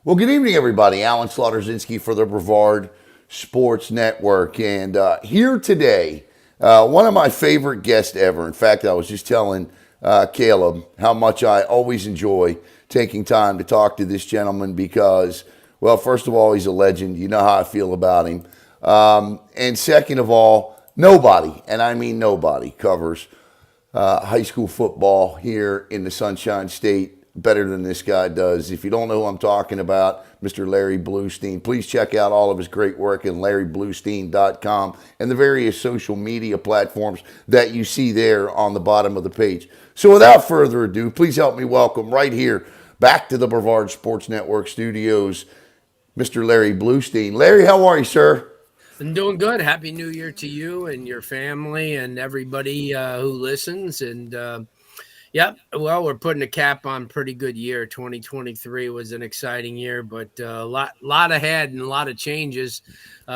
Well, good evening, everybody. Alan Slaughterzinski for the Brevard Sports Network. And here today, one of my favorite guests ever. In fact, I was just telling Caleb how much I always enjoy taking time to talk to this gentleman because, well, first of all, he's a legend. You know how I feel about him. And second of all, nobody, and I mean nobody, covers high school football here in the Sunshine State better than this guy does. If you don't know who I'm talking about, Mr. Larry Blustein, please check out all of his great work at LarryBlustein.com and the various social media platforms that you see there on the bottom of the page. So without further ado, please help me welcome right here back to the Brevard Sports Network studios, Mr. Larry Blustein. Larry, how are you, sir? I'm doing good. Happy New Year to you and your family and everybody who listens. And yep, well, we're putting a cap on a pretty good year. 2023 was an exciting year, but a lot ahead and a lot of changes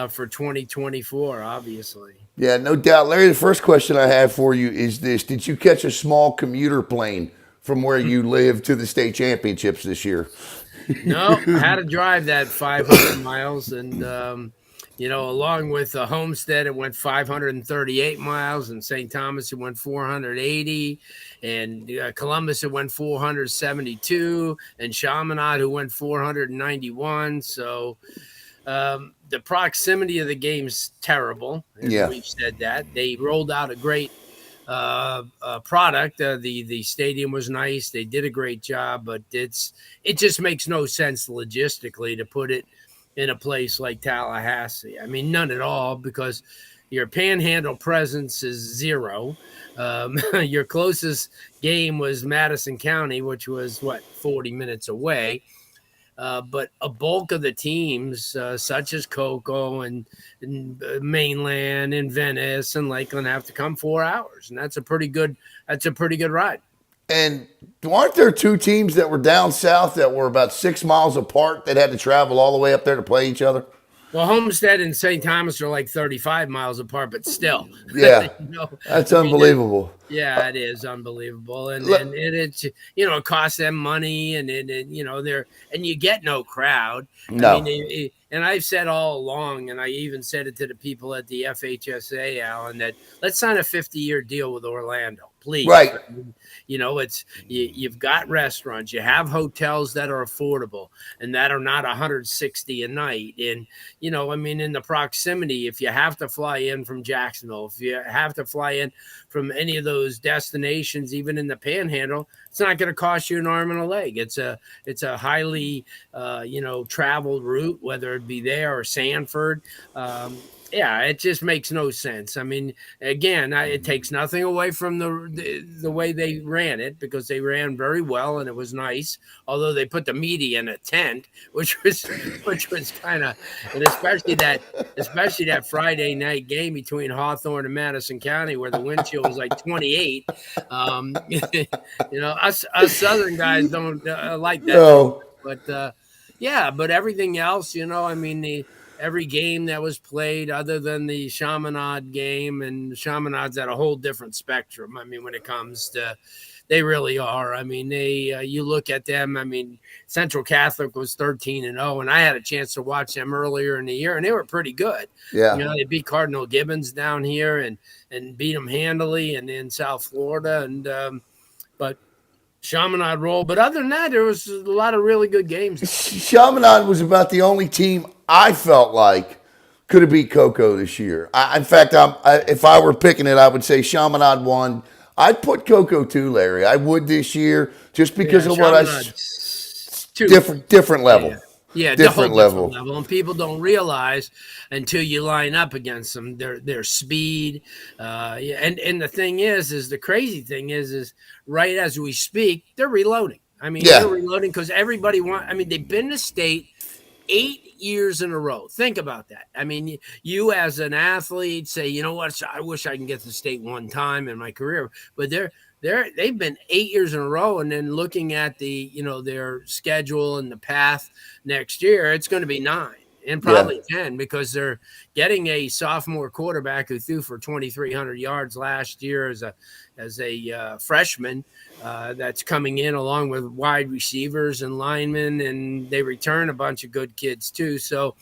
for 2024, obviously. Yeah, no doubt. Larry, the first question I have for you is this. Did you catch a small commuter plane from where you live to the state championships this year? No, I had to drive that 500 miles and along with Homestead, it went 538 miles, and St. Thomas, it went 480, and Columbus, it went 472, and Chaminade, who went 491. So the proximity of the game's terrible. And Yeah. we've said that. They rolled out a great product. The stadium was nice. They did a great job, but it just makes no sense logistically to put it in a place like Tallahassee. I mean, none at all, because your panhandle presence is zero. Your closest game was Madison County, which was 40 minutes away. But a bulk of the teams, such as Cocoa and Mainland and Venice and Lakeland, have to come 4 hours, and that's a pretty good ride. And aren't there two teams that were down south that were about 6 miles apart that had to travel all the way up there to play each other? Well, Homestead and St. Thomas are like 35 miles apart, but still, Yeah, that's I mean, unbelievable. yeah, it is unbelievable, and it's it costs them money, and they're and you get no crowd. I No, mean, and I've said all along, and I even said it to the people at the FHSAA, Alan, that let's sign a 50-year deal with Orlando, please. right. I mean, you've got restaurants, you have hotels that are affordable and that are not 160 a night, and I mean, in the proximity, if you have to fly in from Jacksonville, if you have to fly in from any of those destinations, even in the Panhandle, it's not going to cost you an arm and a leg. It's a highly traveled route, whether it be there or Sanford. Yeah, it just makes no sense. I mean, again, it takes nothing away from the way they ran it, because they ran very well and it was nice. Although they put the media in a tent, which was kind of, and especially that Friday night game between Hawthorne and Madison County, where the wind chill was like 28. Us Southern guys don't like that, No. but yeah, but everything else, I mean, every game that was played other than the Chaminade game, and Chaminade's at a whole different spectrum. I mean, when it comes to, they really are. I mean, you look at them. I mean, Central Catholic was 13-0, and I had a chance to watch them earlier in the year, and they were pretty good. Yeah. They beat Cardinal Gibbons down here and beat them handily, and in South Florida, and but Chaminade roll. But other than that, there was a lot of really good games. Chaminade was about the only team I felt like could have beat Cocoa this year. In fact, if I were picking it, I would say Chaminade won. I'd put Cocoa too, Larry. I would this year, just because of what different level. Yeah, different level. And people don't realize until you line up against them their speed. And the thing is the crazy thing is right as we speak, they're reloading. I mean, they're reloading because everybody they've been to state 8 years in a row. Think about that. I mean, you as an athlete say, you know what? I wish I can get to state one time in my career, but they've been 8 years in a row. And then looking at the, their schedule and the path next year, it's going to be 9. and Yeah. probably 10 because they're getting a sophomore quarterback who threw for 2,300 yards last year as a freshman that's coming in along with wide receivers and linemen, and they return a bunch of good kids too. So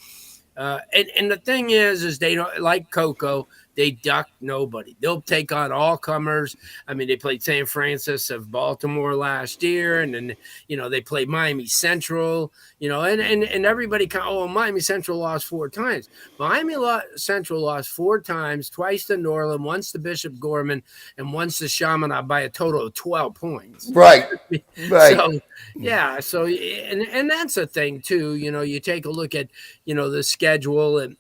and the thing is they don't like Coco. They duck nobody. They'll take on all comers. I mean, they played St. Francis of Baltimore last year, and then they played Miami Central. And everybody Miami Central lost 4 times. Central lost 4 times, twice to Norland, once to Bishop Gorman, and once to Chaminade by a total of 12 points. Right. Right. So yeah, so and that's a thing too. You take a look at the schedule and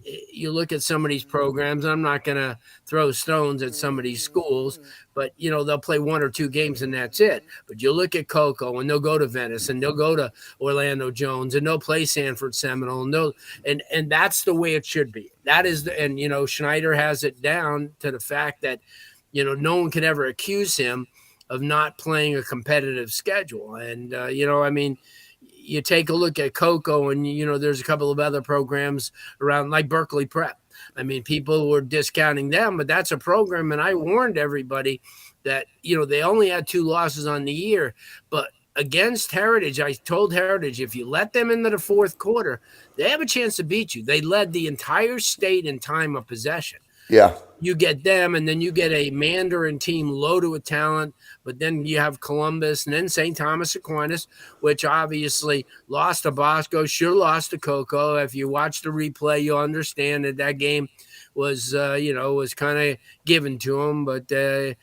you look at some of these programs. I'm not going to throw stones at some of these schools, but they'll play 1 or 2 games and that's it. But you look at Coco and they'll go to Venice and they'll go to Orlando Jones and they'll play Sanford Seminole and that's the way it should be. That is and Schneider has it down to the fact that no one could ever accuse him of not playing a competitive schedule. And I mean, you take a look at Coco and, there's a couple of other programs around like Berkeley Prep. I mean, people were discounting them, but that's a program. And I warned everybody that, they only had 2 losses on the year, but against Heritage, I told Heritage, if you let them into the 4th quarter, they have a chance to beat you. They led the entire state in time of possession. Yeah. You get them, and then you get a Mandarin team loaded with talent, but then you have Columbus and then St. Thomas Aquinas, which obviously lost to Bosco, sure lost to Coco. If you watch the replay, you'll understand that game was, was kind of given to them. But at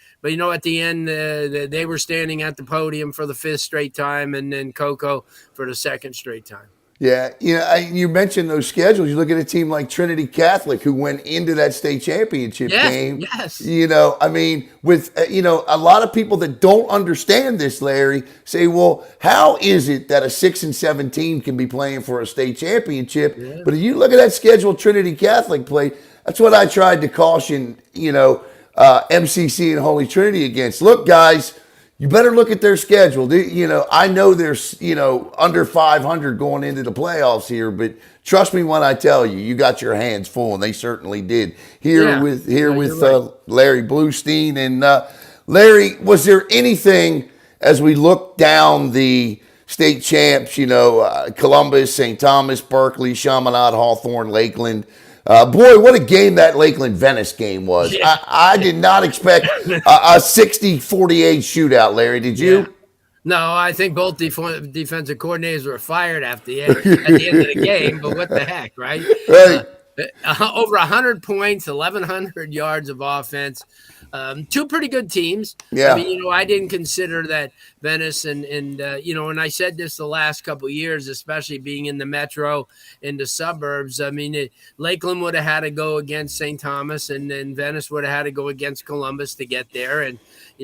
the end, they were standing at the podium for the 5th straight time, and then Coco for the 2nd straight time. Yeah, you mentioned those schedules. You look at a team like Trinity Catholic, who went into that state championship game. Yes. I mean, with a lot of people that don't understand this, Larry, say, well, how is it that a 6 and 7 team can be playing for a state championship? Yeah. But if you look at that schedule Trinity Catholic played, that's what I tried to caution, MCC and Holy Trinity against. Look, guys. You better look at their schedule. I know there's, under 500 going into the playoffs here, but trust me when I tell you, you got your hands full, and they certainly did. With right. Larry Blustein. And Larry, was there anything as we look down the state champs, Columbus, St. Thomas, Berkeley, Chaminade, Hawthorne, Lakeland, boy, what a game that Lakeland-Venice game was. Yeah. I did not expect a 60-48 shootout, Larry. Did you? Yeah. No, I think both defensive coordinators were fired at the end of the game, but what the heck, right? Right. Over 100 points, 1,100 yards of offense. 2 pretty good teams. Yeah. I mean, I didn't consider that Venice and and I said this the last couple of years, especially being in the metro, in the suburbs. I mean, Lakeland would have had to go against St. Thomas, and then Venice would have had to go against Columbus to get there. And,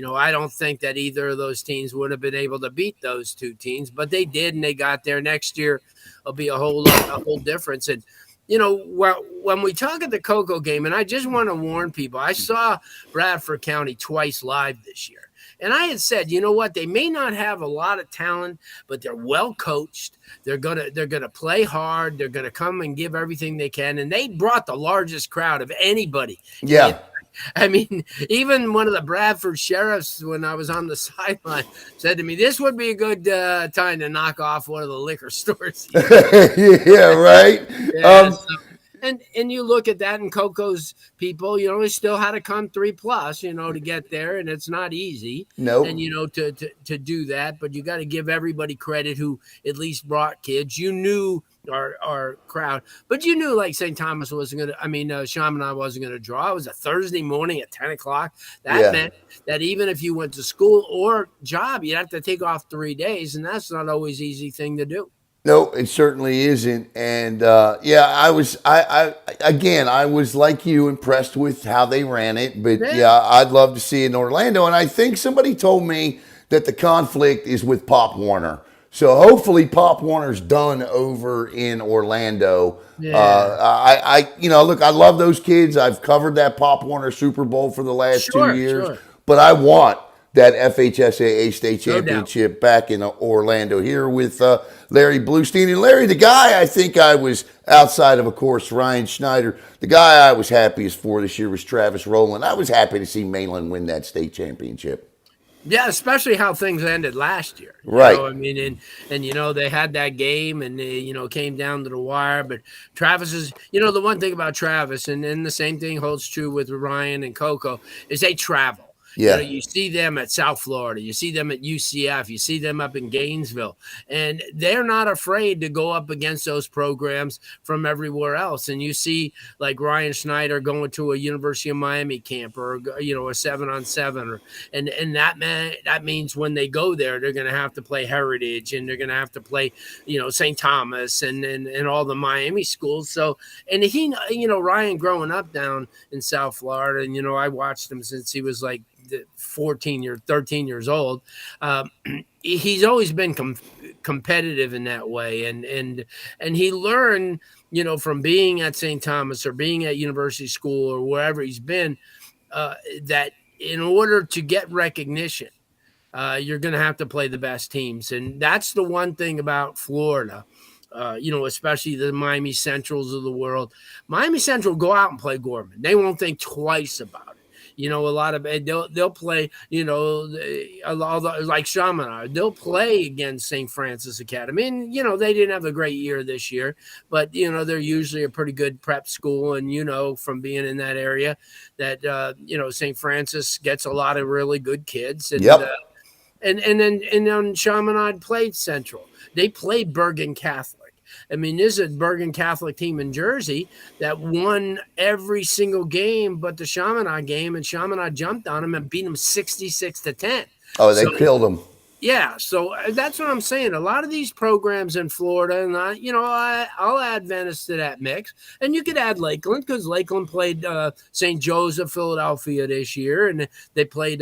I don't think that either of those teams would have been able to beat those 2 teams, but they did, and they got there. Next year will be a whole difference. And, when we talk at the Coco game, and I just want to warn people, I saw Bradford County twice live this year. And I had said, you know what, they may not have a lot of talent, but they're well coached. They're gonna play hard. They're gonna come and give everything they can. And they brought the largest crowd of anybody. Yeah. I mean, even one of the Bradford sheriffs, when I was on the sideline, said to me, this would be a good time to knock off one of the liquor stores. Yeah, right. Yeah, and you look at that, and Coco's people, they still had to come 3+, to get there, and it's not easy. No. And to do that, but you got to give everybody credit who at least brought kids. You knew our crowd, but you knew like St. Thomas wasn't going to. Chaminade wasn't going to draw. It was a Thursday morning at 10 o'clock. That meant that even if you went to school or job, you'd have to take off 3 days, and that's not always an easy thing to do. No, it certainly isn't. And I was like you, impressed with how they ran it. But I'd love to see it in Orlando. And I think somebody told me that the conflict is with Pop Warner. So hopefully Pop Warner's done over in Orlando. Yeah. Look, I love those kids. I've covered that Pop Warner Super Bowl for the last 2 years. Sure. But I want that FHSAA state No doubt. championship back in Orlando here with Larry Blustein. And Larry, the guy I think I was, outside of course, Ryan Schneider, the guy I was happiest for this year was Travis Rowland. I was happy to see Mainland win that state championship. Yeah, especially how things ended last year. Right. I mean, and they had that game and they, came down to the wire. But Travis is, the one thing about Travis, and the same thing holds true with Ryan and Coco, is they travel. Yeah. You see them at South Florida, you see them at UCF, you see them up in Gainesville, and they're not afraid to go up against those programs from everywhere else. And you see like Ryan Schneider going to a University of Miami camp or, a 7-on-7, and that means when they go there, they're going to have to play Heritage and they're going to have to play, St. Thomas and all the Miami schools. So, and Ryan growing up down in South Florida, and, I watched him since he was like 13 years old. He's always been competitive in that way, and he learned, from being at St. Thomas or being at University School or wherever he's been, that in order to get recognition, you're going to have to play the best teams, and that's the one thing about Florida. Especially the Miami Centrals of the world. Miami Central go out and play Gorman. They won't think twice about it. A lot of they'll play, like Chaminade. They'll play against St. Francis Academy. And, they didn't have a great year this year, but, they're usually a pretty good prep school. And, from being in that area that, St. Francis gets a lot of really good kids. And, Yep. And then Chaminade played Central. They played Bergen Catholic. I mean, this is a Bergen Catholic team in Jersey that won every single game but the Chaminade game, and Chaminade jumped on them and beat them 66-10. Oh, they killed them. Yeah, so that's what I'm saying. A lot of these programs in Florida, and I'll add Venice to that mix, and you could add Lakeland because Lakeland played St. Joseph, Philadelphia this year, and they played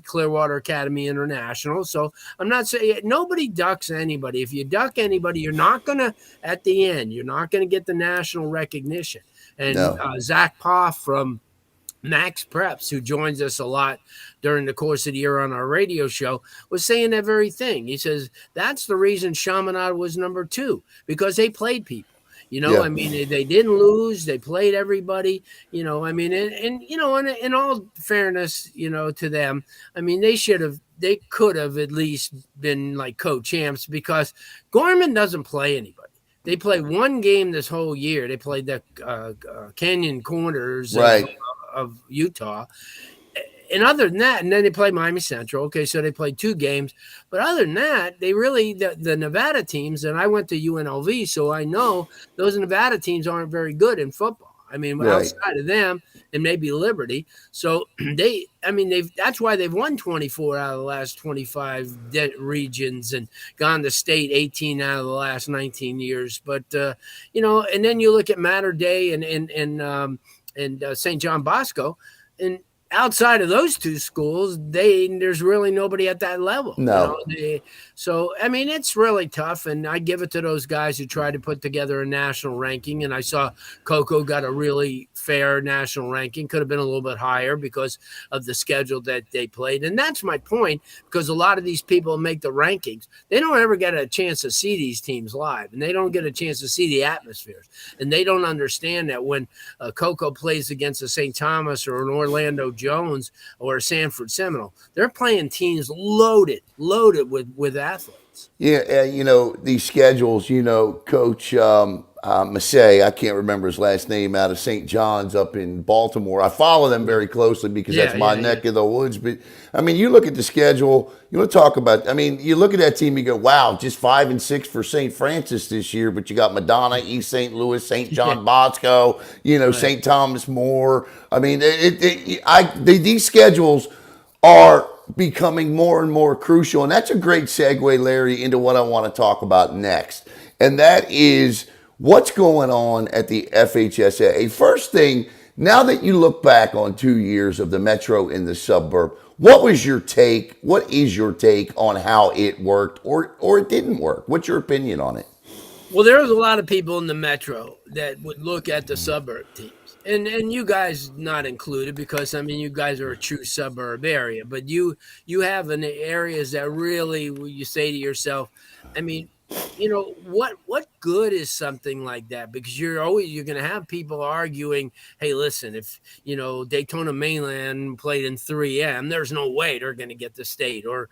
Clearwater Academy International. So I'm not saying nobody ducks anybody. If you duck anybody, you're not gonna at the end. You're not gonna get the national recognition. And No. Zach Poff from Max Preps, who joins us a lot during the course of the year on our radio show, was saying that very thing. He says that's the reason Chaminade was number 2, because they played people. Yeah. I mean, they didn't lose. They played everybody. I mean, and in all fairness, to them, I mean, they could have at least been like co-champs because Gorman doesn't play anybody. They play one game this whole year. They played the Canyon Corners. Right. Of Utah. And other than that, and then they play Miami Central. Okay, so they played 2 games. But other than that, they really, the Nevada teams, and I went to UNLV, so I know those Nevada teams aren't very good in football. I mean, Right. outside of them and maybe Liberty. So that's why they've won 24 out of the last 25 regions and gone to state 18 out of the last 19 years. But, and then you look at Mater Dei and St. John Bosco, and outside of those 2 schools, there's really nobody at that level. No. So, I mean, it's really tough, and I give it to those guys who try to put together a national ranking, and I saw Coco got a really fair national ranking. Could have been a little bit higher because of the schedule that they played, and that's my point, because a lot of these people make the rankings. They don't ever get a chance to see these teams live, and they don't get a chance to see the atmospheres, and they don't understand that when Coco plays against a St. Thomas or an Orlando Jones or a Sanford Seminole, they're playing teams loaded with athletes. Yeah, these schedules, Coach Massey, I can't remember his last name, out of St. John's up in Baltimore. I follow them very closely because that's my neck of the woods. But, I mean, you look at the schedule, you want to talk about, I mean, you look at that team, you go, wow, just 5 and 6 for St. Francis this year, but you got Madonna, East St. Louis, St. John Bosco, right. St. Thomas More. I mean, these schedules are becoming more and more crucial. And that's a great segue, Larry, into what I want to talk about next. And that is what's going on at the FHSAA. First thing, now that you look back on 2 years of the Metro in the suburb, what is your take on how it worked or it didn't work? What's your opinion on it? Well, there was a lot of people in the Metro that would look at the suburb teams And you guys not included because I mean you guys are a true suburb area, but you have an areas that really you say to yourself, I mean, what good is something like that? Because you're going to have people arguing, hey, listen, if Daytona Mainland played in 3M, there's no way they're going to get the state. Or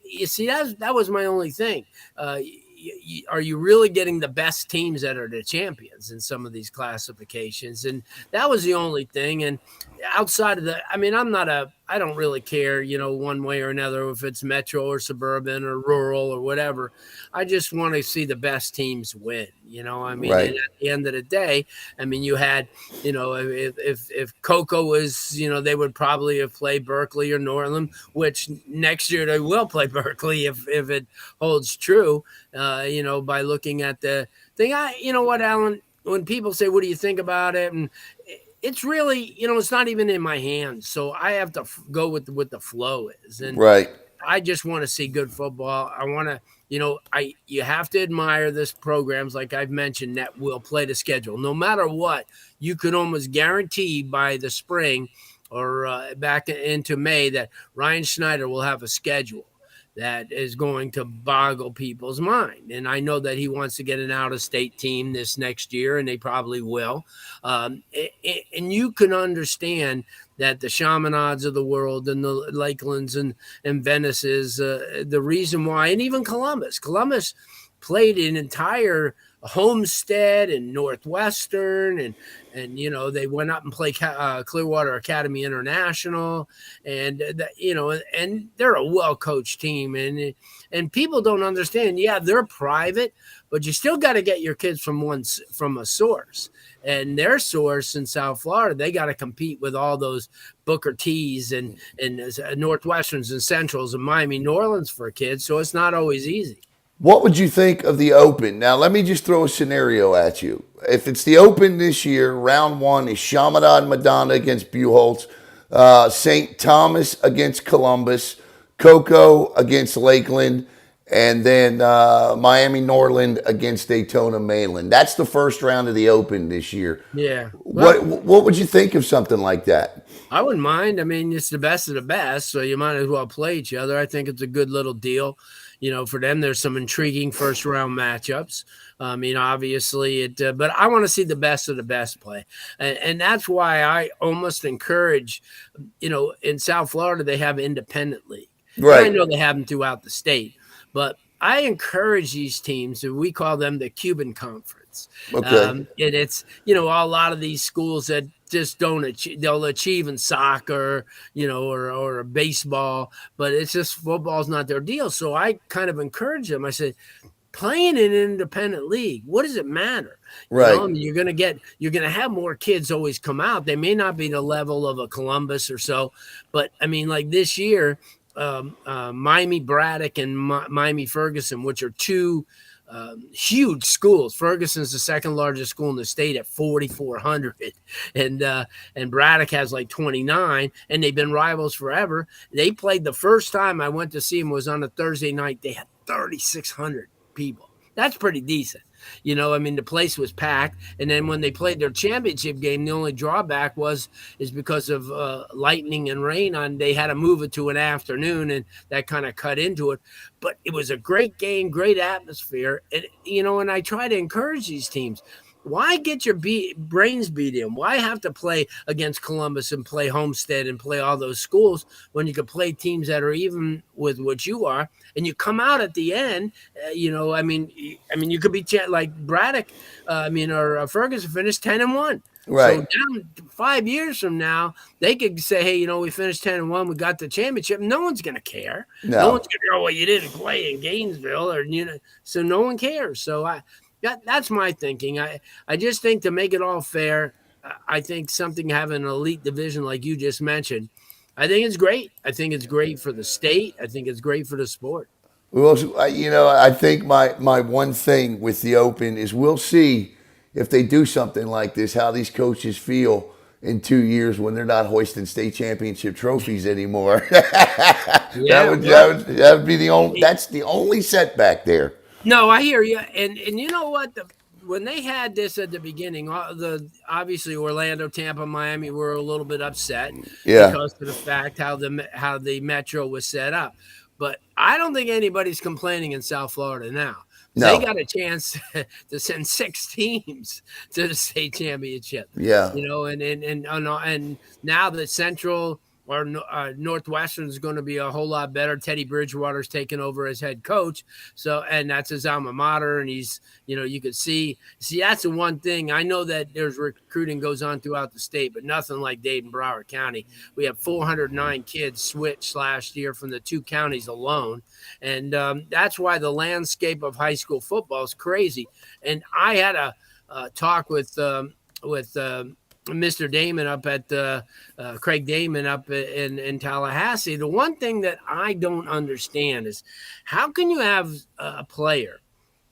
you see that was my only thing. Are you really getting the best teams that are the champions in some of these classifications? And that was the only thing. And outside of that, I mean, I don't really care, one way or another, if it's metro or suburban or rural or whatever. I just want to see the best teams win, I mean, and Right. at the end of the day, I mean, you had, if Coco was, they would probably have played Berkeley or Northern, which next year they will play Berkeley if it holds true, by looking at the thing. You know what, Alan, when people say, what do you think about it? And it's really, it's not even in my hands. So I have to go with what the flow is. And Right. I just want to see good football. I want to, you have to admire this programs like I've mentioned that will play the schedule. No matter what, you could almost guarantee by the spring or back into May that Ryan Schneider will have a schedule that is going to boggle people's mind. And I know that he wants to get an out-of-state team this next year, and they probably will. And you can understand that the Chaminads of the world and the Lakelands and Venices, the reason why, and even Columbus played an entire Homestead and Northwestern, and they went up and played Clearwater Academy International, and and they're a well coached team, and people don't understand. Yeah, they're private, but you still got to get your kids from a source, and their source in South Florida, they got to compete with all those Booker T's and Northwesterns and Centrals and Miami, New Orleans for kids. So it's not always easy. What would you think of the Open? Now, let me just throw a scenario at you. If it's the Open this year, round one is Chaminade Madonna against Buchholz, St. Thomas against Columbus, Cocoa against Lakeland, and then Miami Norland against Daytona Mainland. That's the first round of the Open this year. Yeah. Well, What would you think of something like that? I wouldn't mind. I mean, it's the best of the best, so you might as well play each other. I think it's a good little deal. For them, there's some intriguing first round matchups. I mean, obviously, but I want to see the best of the best play, and that's why I almost encourage. In South Florida, they have independent league, and I Right. know they have them throughout the state, but I encourage these teams, and we call them the Cuban Conference. Okay. And it's, a lot of these schools that just don't achieve, they'll achieve in soccer, or baseball, but it's just football's not their deal. So I kind of encourage them. I said, playing in an independent league, what does it matter? Right. I mean, you're gonna have more kids always come out. They may not be the level of a Columbus or so, but I mean, like this year, Miami Braddock and Miami Ferguson, which are two huge schools. Ferguson's the second largest school in the state at 4,400, and Braddock has like 29, and they've been rivals forever. They played the first time I went to see them was on a Thursday night. They had 3,600 people. That's pretty decent. I mean, the place was packed. And then when they played their championship game, the only drawback is because of lightning and rain they had to move it to an afternoon, and that kind of cut into it. But it was a great game, great atmosphere. And I try to encourage these teams. Why get your brains beat in? Why have to play against Columbus and play Homestead and play all those schools when you could play teams that are even with what you are, and you come out at the end? I mean, you could be like Braddock. Or Ferguson finished 10-1. So Right. down 5 years from now, they could say, "Hey, we finished 10-1. We got the championship." No one's going to care. No No. one's going to go, "Well, you didn't play in Gainesville," or So no one cares. So that's my thinking. I just think to make it all fair, I think something having an elite division like you just mentioned, I think it's great. I think it's great for the state. I think it's great for the sport. Well, I think my one thing with the Open is we'll see if they do something like this, how these coaches feel in 2 years when they're not hoisting state championship trophies anymore. Yeah, well, That would be the only it, that's the only setback there. no, I hear you. And you know what? when they had this at the beginning, obviously Orlando, Tampa, Miami were a little bit upset Yeah. because of the fact how the metro was set up. But I don't think anybody's complaining in South Florida now. They No. got a chance to send 6 teams to the state championship, Yeah. and now that Central or Northwestern is going to be a whole lot better. Teddy Bridgewater's taken over as head coach, so and that's his alma mater, and he's you could see that's the one thing I know that there's recruiting goes on throughout the state, but nothing like Dade, Brevard County. We have 409 kids switched last year from the 2 counties alone, and that's why the landscape of high school football is crazy. And I had a talk with Mr. Damon up at Craig Damon up in Tallahassee. The one thing that I don't understand is how can you have a player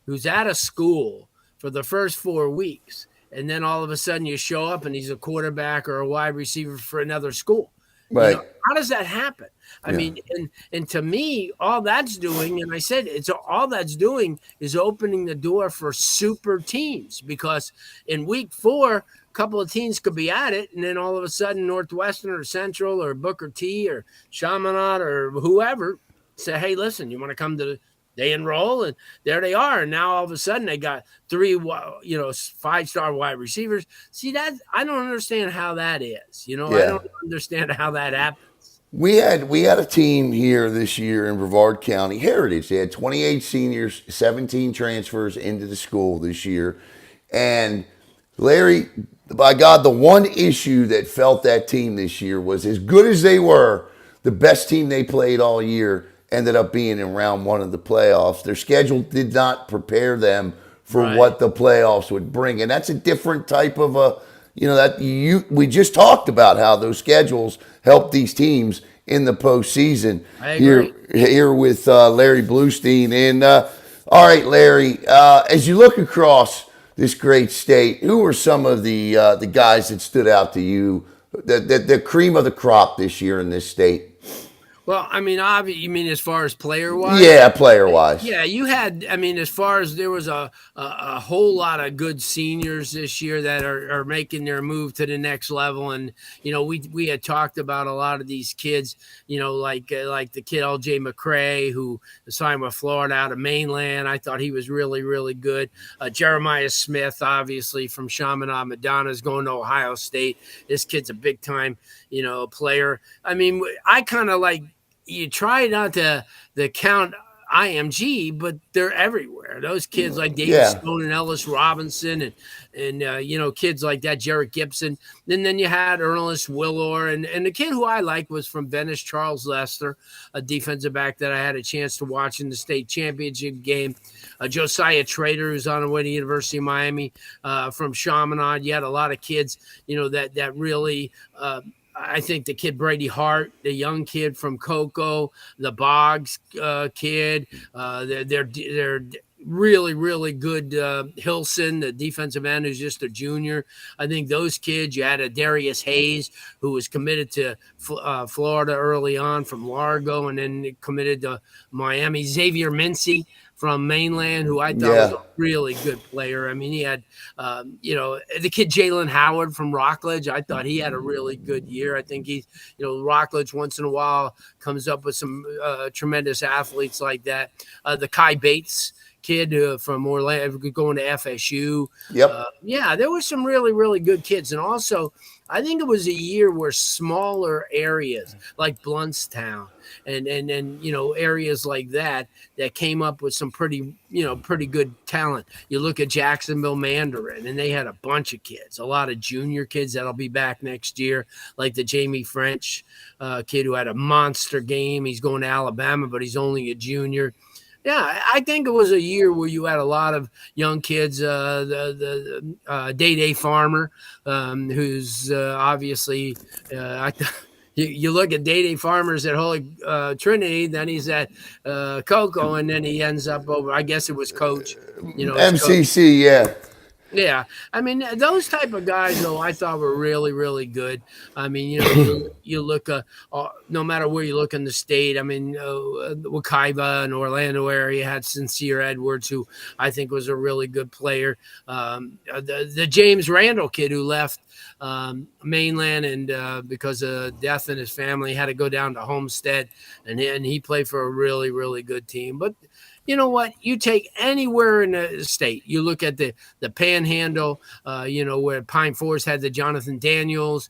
who's at a school for the first 4 weeks, and then all of a sudden you show up and he's a quarterback or a wide receiver for another school? Right. How does that happen? I mean, and to me, all that's doing, and I said all that's doing is opening the door for super teams, because in week 4, a couple of teams could be at it, and then all of a sudden Northwestern or Central or Booker T or Chaminade or whoever say, hey, listen, you want to come to they enroll, and there they are. And now all of a sudden they got 3, 5-star wide receivers. See, that I don't understand how that is. I don't understand how that happens. We had a team here this year in Brevard County, Heritage. They had 28 seniors, 17 transfers into the school this year. And Larry, by God, the one issue that felt that team this year was, as good as they were, the best team they played all year ended up being in round 1 of the playoffs. Their schedule did not prepare them for what the playoffs would bring. And that's a different type of we just talked about how those schedules help these teams in the postseason. I agree. Here with Larry Blustein. And all right, Larry, as you look across this great state, who are some of the guys that stood out to you, the cream of the crop this year in this state? Well, I mean, you mean as far as player-wise? Yeah, player-wise. Yeah, you had, I mean, as far as there was a whole lot of good seniors this year that are making their move to the next level. And, we had talked about a lot of these kids, like the kid L.J. McCrae, who signed with Florida out of Mainland. I thought he was really, really good. Jeremiah Smith, obviously, from Chaminade Madonna, is going to Ohio State. This kid's a big-time, player. I mean, I kind of you try not to count IMG, but they're everywhere. Those kids like David Stone and Ellis Robinson and kids like that, Jarrett Gibson. And then you had Ernest Willor. And the kid who I like was from Venice, Charles Lester, a defensive back that I had a chance to watch in the state championship game. Josiah Trader, who's on the way to University of Miami from Chaminade. You had a lot of kids, that really I think the kid Brady Hart, the young kid from Cocoa, the Boggs kid, they're really, really good. Hilson, the defensive end, who's just a junior. I think those kids. You had a Darius Hayes, who was committed to Florida early on from Largo, and then committed to Miami. Xavier Mincy from Mainland, who I thought was a really good player. I mean, he had, the kid Jalen Howard from Rockledge. I thought he had a really good year. I think he's, Rockledge once in a while comes up with some tremendous athletes like that. The Kai Bates kid from Orlando going to FSU. Yep. There were some really, really good kids. And also, I think it was a year where smaller areas like Blustein and areas like that came up with some pretty good talent. You look at Jacksonville Mandarin, and they had a bunch of kids, a lot of junior kids that'll be back next year, like the Jamie French kid who had a monster game. He's going to Alabama, but he's only a junior. Yeah, I think it was a year where you had a lot of young kids. The Day Farmer, who's obviously, you look at Day Farmers at Holy Trinity, then he's at Cocoa, and then he ends up over. I guess it was Coach, MCC, yeah. Yeah, I mean those type of guys, though, I thought were really, really good. I mean, you look, no matter where you look in the state. I mean, Wakaiba and Orlando area had Sincere Edwards, who I think was a really good player. The James Randall kid who left mainland and because of death in his family had to go down to Homestead, and he played for a really, really good team. But you know what? You take anywhere in the state, you look at the Panhandle, where Pine Forest had the Jonathan Daniels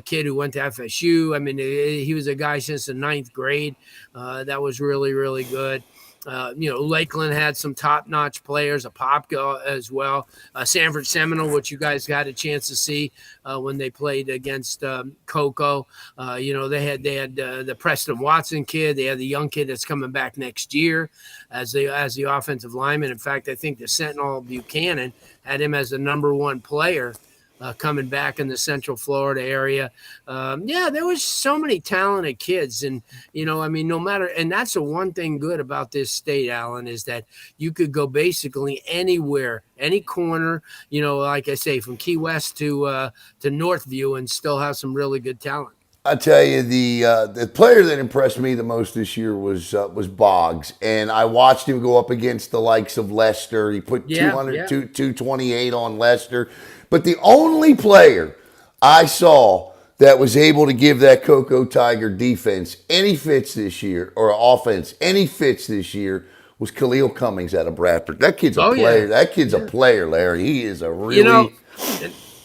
kid who went to FSU. I mean, he was a guy since the ninth grade. That was really, really good. Lakeland had some top-notch players, a Popka as well. Sanford Seminole, which you guys got a chance to see when they played against Cocoa. They had the Preston Watson kid. They had the young kid that's coming back next year as the offensive lineman. In fact, I think the Sentinel Buchanan had him as the number one player coming back in the Central Florida area. There was so many talented kids. And, no matter, and that's the one thing good about this state, Alan, is that you could go basically anywhere, any corner, like I say, from Key West to Northview and still have some really good talent. I tell you, the player that impressed me the most this year was Boggs, and I watched him go up against the likes of Leicester. He put 228 on Leicester, but the only player I saw that was able to give that Cocoa Tiger defense any fits this year, or offense any fits this year, was Khalil Cummings out of Bradford. That kid's a player. Yeah. That kid's a player, Larry. He is a really.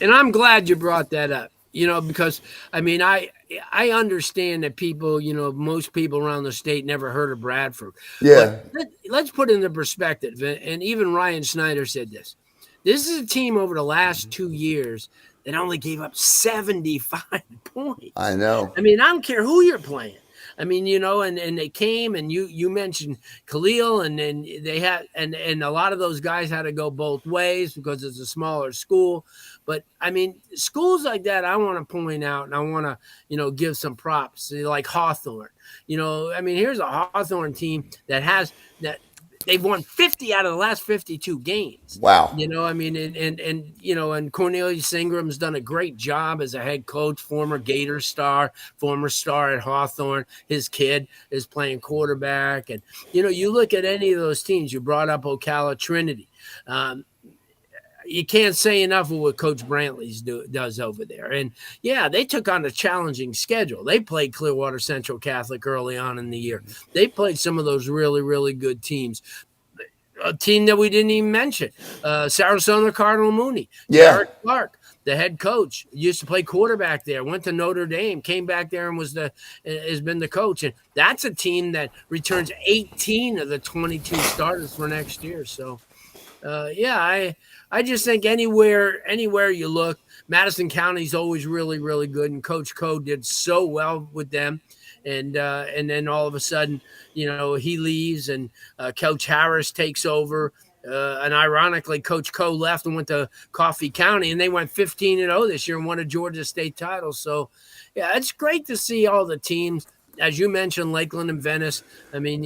And I'm glad you brought that up. Because I mean, I understand that people, most people around the state never heard of Bradford. Yeah. But let's put it into perspective. And even Ryan Snyder said this. This is a team over the last 2 years that only gave up 75 points. I know. I mean, I don't care who you're playing. I mean, and they came, and you mentioned Khalil, and then they had, and a lot of those guys had to go both ways because it's a smaller school. But I mean, schools like that, I want to point out, and I want to, give some props, like Hawthorne. I mean, here's a Hawthorne team that they've won 50 out of the last 52 games. Wow. I mean, and Cornelius Ingram's done a great job as a head coach, former Gator star, former star at Hawthorne. His kid is playing quarterback. And, you look at any of those teams, you brought up Ocala Trinity. You can't say enough of what Coach Brantley's does over there. And, they took on a challenging schedule. They played Clearwater Central Catholic early on in the year. They played some of those really, really good teams. A team that we didn't even mention, Sarasota Cardinal Mooney. Yeah. Jared Clark, the head coach, used to play quarterback there, went to Notre Dame, came back there and has been the coach. And that's a team that returns 18 of the 22 starters for next year. So, I just think anywhere you look, Madison County's always really, really good, and Coach Coe did so well with them. And then all of a sudden, he leaves, and Coach Harris takes over. And ironically, Coach Coe left and went to Coffee County, and they went 15-0 this year and won a Georgia State title. So, it's great to see all the teams. As you mentioned, Lakeland and Venice. I mean,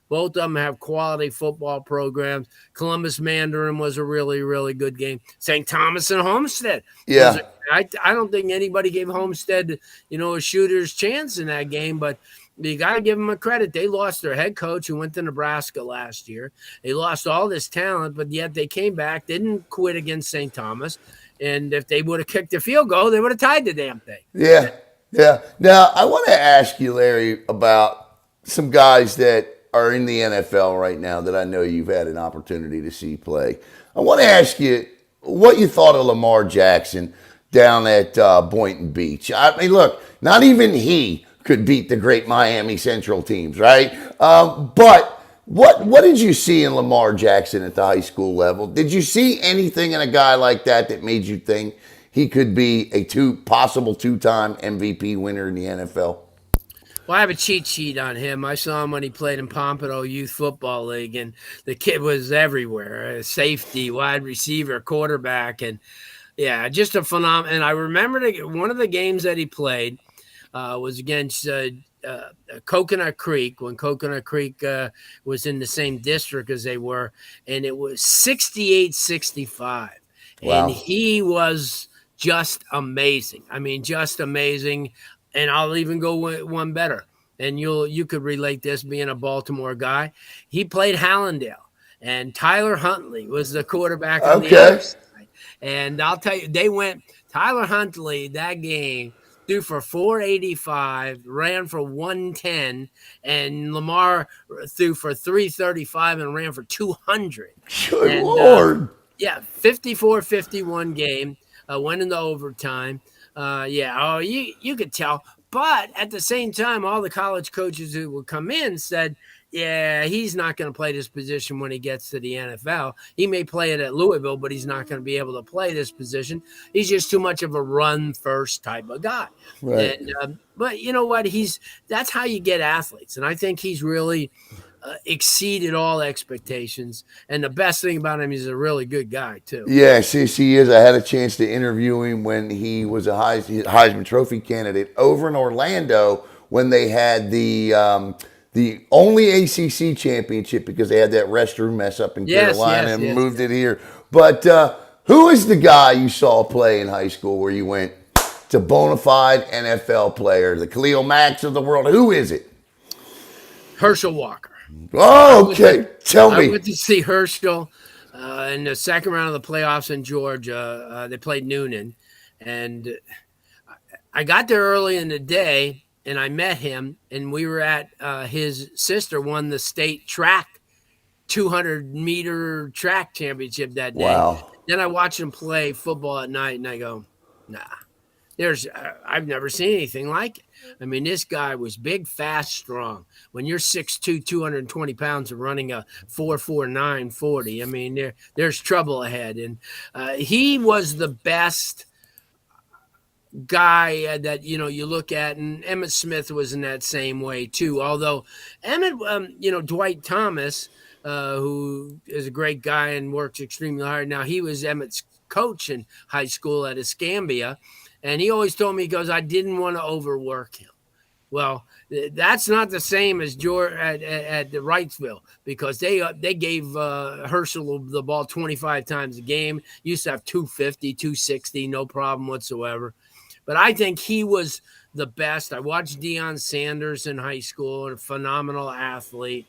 both of them have quality football programs. Columbus Mandarin was a really, really good game. St. Thomas and Homestead. Yeah. I don't think anybody gave Homestead, a shooter's chance in that game, but you got to give them a credit. They lost their head coach who went to Nebraska last year. They lost all this talent, but yet they came back, didn't quit against St. Thomas. And if they would have kicked a field goal, they would have tied the damn thing. Yeah. Yeah. Now, I want to ask you, Larry, about some guys that are in the NFL right now that I know you've had an opportunity to see play. I want to ask you what you thought of Lamar Jackson down at Boynton Beach. I mean, look, not even he could beat the great Miami Central teams, right? But what did you see in Lamar Jackson at the high school level? Did you see anything in a guy like that made you think he could be a possible two-time MVP winner in the NFL? Well, I have a cheat sheet on him. I saw him when he played in Pompano Youth Football League, and the kid was everywhere. Safety, wide receiver, quarterback, and just a phenomenon. And I remember one of the games that he played was against Coconut Creek when Coconut Creek was in the same district as they were, and it was 68-65. And Wow. he was just amazing. I mean, just amazing. And I'll even go one better. And you could relate this being a Baltimore guy. He played Hallandale, and Tyler Huntley was the quarterback on the other Okay. side. And I'll tell you, they went Tyler Huntley that game threw for 485, ran for 110, and Lamar threw for 335 and ran for 200. Good And Lord. yeah, 54-51 game, went into overtime. You could tell. But at the same time, all the college coaches who would come in said, yeah, he's not going to play this position when he gets to the NFL. He may play it at Louisville, but he's not going to be able to play this position. He's just too much of a run first type of guy. Right. And but you know what? That's how you get athletes, and I think he's really exceeded all expectations. And the best thing about him, he's a really good guy too. Yes, yes, he is. I had a chance to interview him when he was a Heisman Trophy candidate over in Orlando when they had the only ACC championship because they had that restroom mess up in Carolina and moved it here. But who is the guy you saw play in high school where you went, it's a bona fide NFL player, the Khalil Macks of the world? Who is it? Herschel Walker. Oh, okay. Tell me. I went to see Herschel in the second round of the playoffs in Georgia. They played Noonan, and I got there early in the day, and I met him, and we were at his sister won the state track 200-meter track championship that day. Wow. Then I watched him play football at night, and I go, nah. I've never seen anything like it. I mean, this guy was big, fast, strong. When you're 6'2", 220 pounds and running a 4.49 40, I mean, there's trouble ahead. And he was the best guy that, you look at. And Emmitt Smith was in that same way, too. Although Emmitt, Dwight Thomas, who is a great guy and works extremely hard. Now, he was Emmitt's coach in high school at Escambia. And he always told me, he goes, I didn't want to overwork him. Well, that's not the same as George at the Wrightsville because they gave Herschel the ball 25 times a game. Used to have 250, 260, no problem whatsoever. But I think he was the best. I watched Deion Sanders in high school, a phenomenal athlete.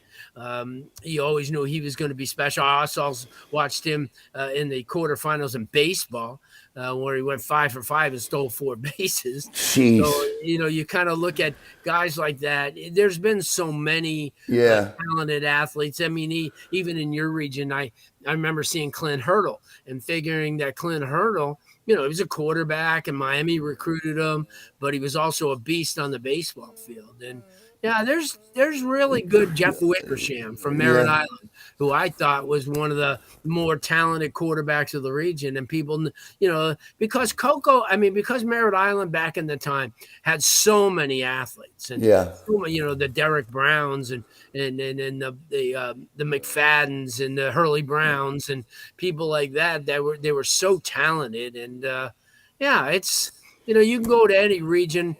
He always knew he was going to be special. I also watched him in the quarterfinals in baseball. Where he went 5 for 5 and stole 4 bases. Jeez. So, you kind of look at guys like that. There's been so many talented athletes. I mean, even in your region, I remember seeing Clint Hurdle and figuring that Clint Hurdle, he was a quarterback and Miami recruited him, but he was also a beast on the baseball field. And yeah, there's really good Jeff Wickersham from Merritt Island, who I thought was one of the more talented quarterbacks of the region. And people, because Merritt Island back in the time had so many athletes, and the Derek Browns and the McFaddens and the Hurley Browns and people like that. They were so talented, and it's you can go to any region.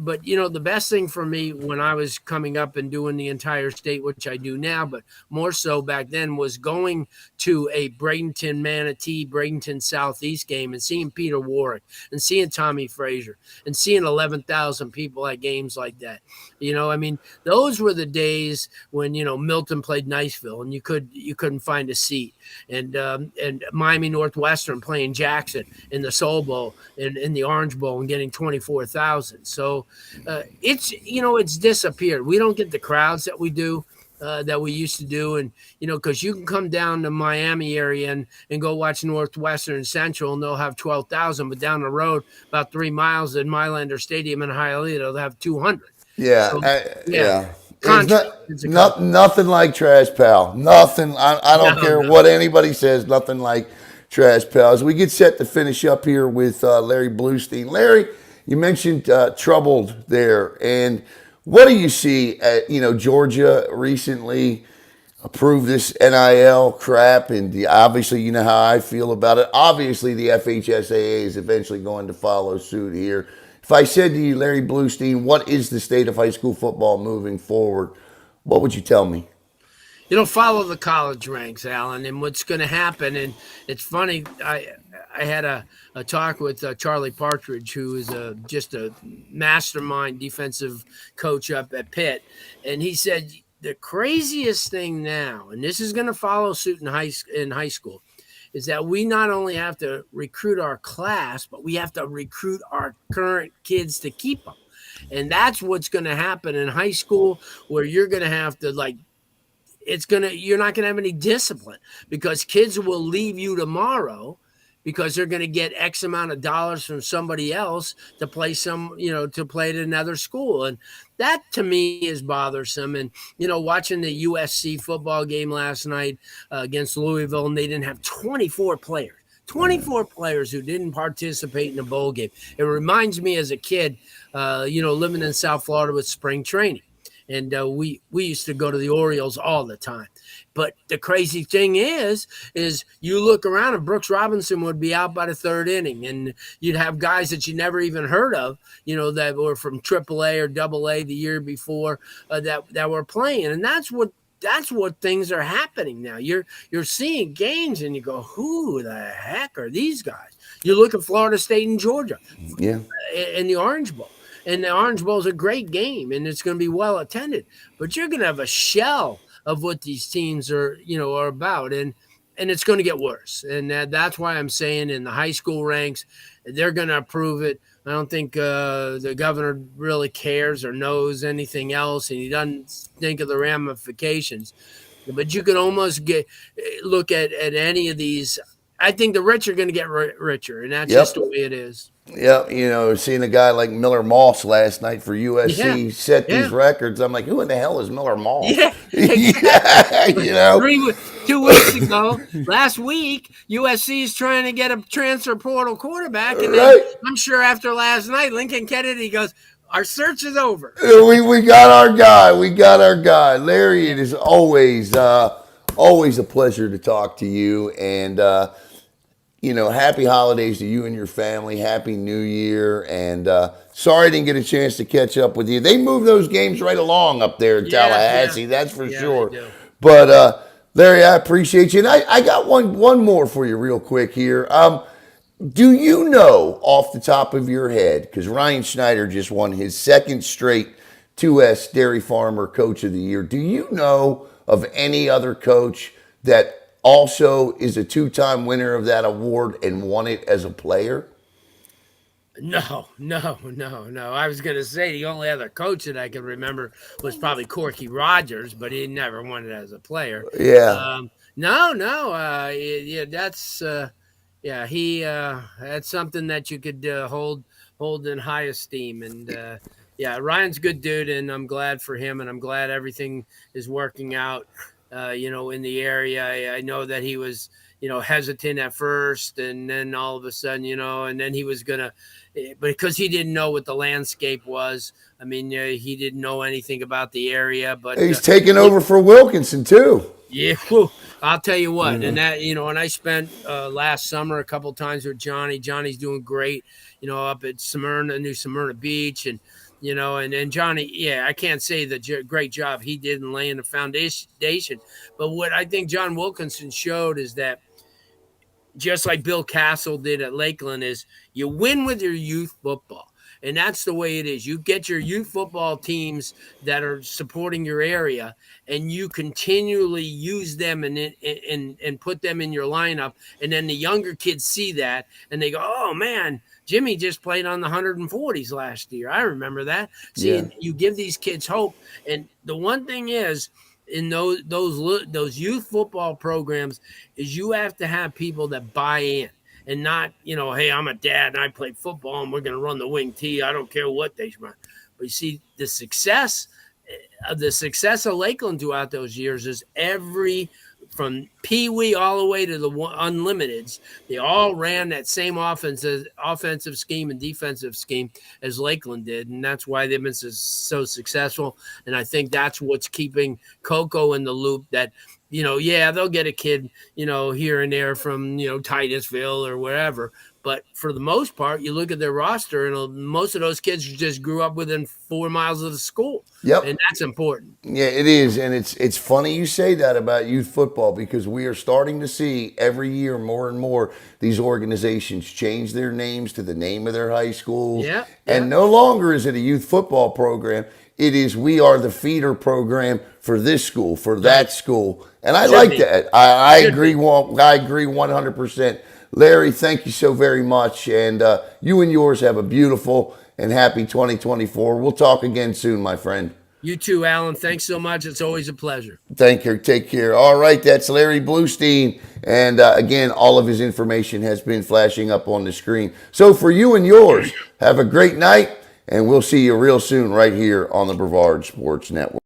But, the best thing for me when I was coming up and doing the entire state, which I do now, but more so back then, was going to a Bradenton Manatee, Bradenton Southeast game and seeing Peter Warwick and seeing Tommy Frazier and seeing 11,000 people at games like that. Those were the days when, Milton played Niceville and you couldn't find a seat. And Miami Northwestern playing Jackson in the Soul Bowl and in the Orange Bowl and getting 24,000. So it's disappeared. We don't get the crowds that we do, that we used to do. And, because you can come down to Miami area and go watch Northwestern Central and they'll have 12,000, but down the road about 3 miles at Mylander Stadium in Hialeah, they'll have 200. Yeah. So, It's nothing like Trash Pal. Nothing. I don't care what anybody says. Nothing like Trash Pal. As we get set to finish up here with Larry Blustein. Larry, you mentioned troubled there, and what do you see? Georgia recently approved this NIL crap, and obviously you know how I feel about it. Obviously, the FHSAA is eventually going to follow suit here. if I said to you, Larry Blustein, what is the state of high school football moving forward? What would you tell me? Follow the college ranks, Alan, and what's going to happen. And it's funny. I had a talk with Charlie Partridge, who is just a mastermind defensive coach up at Pitt, and he said the craziest thing now, and this is going to follow suit in high school, is that we not only have to recruit our class, but we have to recruit our current kids to keep them. And that's what's going to happen in high school, where you're going to have to you're not going to have any discipline, because kids will leave you tomorrow because they're going to get X amount of dollars from somebody else to play to play at another school. And that to me is bothersome. And, watching the USC football game last night against Louisville, and they didn't have 24 players. 24 players who didn't participate in the bowl game. It reminds me as a kid, living in South Florida with spring training. And we used to go to the Orioles all the time. But the crazy thing is you look around and Brooks Robinson would be out by the third inning, and you'd have guys that you never even heard of, that were from AAA or AA the year before that were playing. And that's what things are happening now. You're seeing games and you go, who the heck are these guys? You look at Florida State and Georgia, in the Orange Bowl. And the Orange Bowl is a great game, and it's going to be well attended. But you're going to have a shell of what these teams are about, and it's going to get worse. And that's why I'm saying in the high school ranks, they're going to approve it. I don't think the governor really cares or knows anything else, and he doesn't think of the ramifications. But you can almost look at any of these. I think the rich are going to get richer, and that's just the way it is. Yeah, seeing a guy like Miller Moss last night for USC set these records, I'm like, who in the hell is Miller Moss? Yeah, exactly. 2 weeks ago, last week, USC is trying to get a transfer portal quarterback, and then I'm sure after last night, Lincoln Kennedy goes, our search is over. We got our guy. We got our guy. Larry, it is always a pleasure to talk to you, and happy holidays to you and your family. Happy New Year. And sorry I didn't get a chance to catch up with you. They move those games right along up there in Tallahassee, that's for sure. But Larry, I appreciate you. And I got one more for you real quick here. Do you know off the top of your head, because Ryan Schneider just won his second straight 2S Dairy Farmer Coach of the Year, do you know of any other coach that also is a 2-time winner of that award and won it as a player? No. I was going to say the only other coach that I can remember was probably Corky Rogers, but he never won it as a player. Yeah. That's that's something that you could hold in high esteem. And Ryan's a good dude, and I'm glad for him, and I'm glad everything is working out. In the area. I know that he was, hesitant at first, and then all of a sudden, and then he was but because he didn't know what the landscape was. I mean, he didn't know anything about the area, but he's taking over for Wilkinson too. Yeah, I'll tell you what, and that, and I spent last summer a couple times with Johnny. Johnny's doing great, up at New Smyrna Beach, and and Johnny, I can't say the great job he did in laying the foundation, but what I think John Wilkinson showed is that, just like Bill Castle did at Lakeland, is you win with your youth football. And that's the way it is. You get your youth football teams that are supporting your area, and you continually use them and put them in your lineup. And then the younger kids see that, and they go, oh, man, Jimmy just played on the 140s last year. I remember that. See, you give these kids hope. And the one thing is, in those youth football programs, is you have to have people that buy in. And not, hey, I'm a dad and I play football and we're going to run the wing tee. I don't care what they run. But you see, the success of Lakeland throughout those years is from Pee Wee all the way to the Unlimiteds, they all ran that same offensive scheme and defensive scheme as Lakeland did. And that's why they've been so successful. And I think that's what's keeping Coco in the loop, that they'll get a kid, here and there from, Titusville or wherever, But for the most part, you look at their roster, and most of those kids just grew up within 4 miles of the school. Yep. And that's important. Yeah, it is. And it's funny you say that about youth football, because we are starting to see every year more and more these organizations change their names to the name of their high schools. Yeah. And no longer is it a youth football program. It is, we are the feeder program for this school, for that school. And I like that. I agree 100%. Larry, thank you so very much. And you and yours have a beautiful and happy 2024. We'll talk again soon, my friend. You too, Alan. Thanks so much. It's always a pleasure. Thank you. Take care. All right, that's Larry Blustein. And again, all of his information has been flashing up on the screen. So for you and yours, have a great night, and we'll see you real soon right here on the Brevard Sports Network.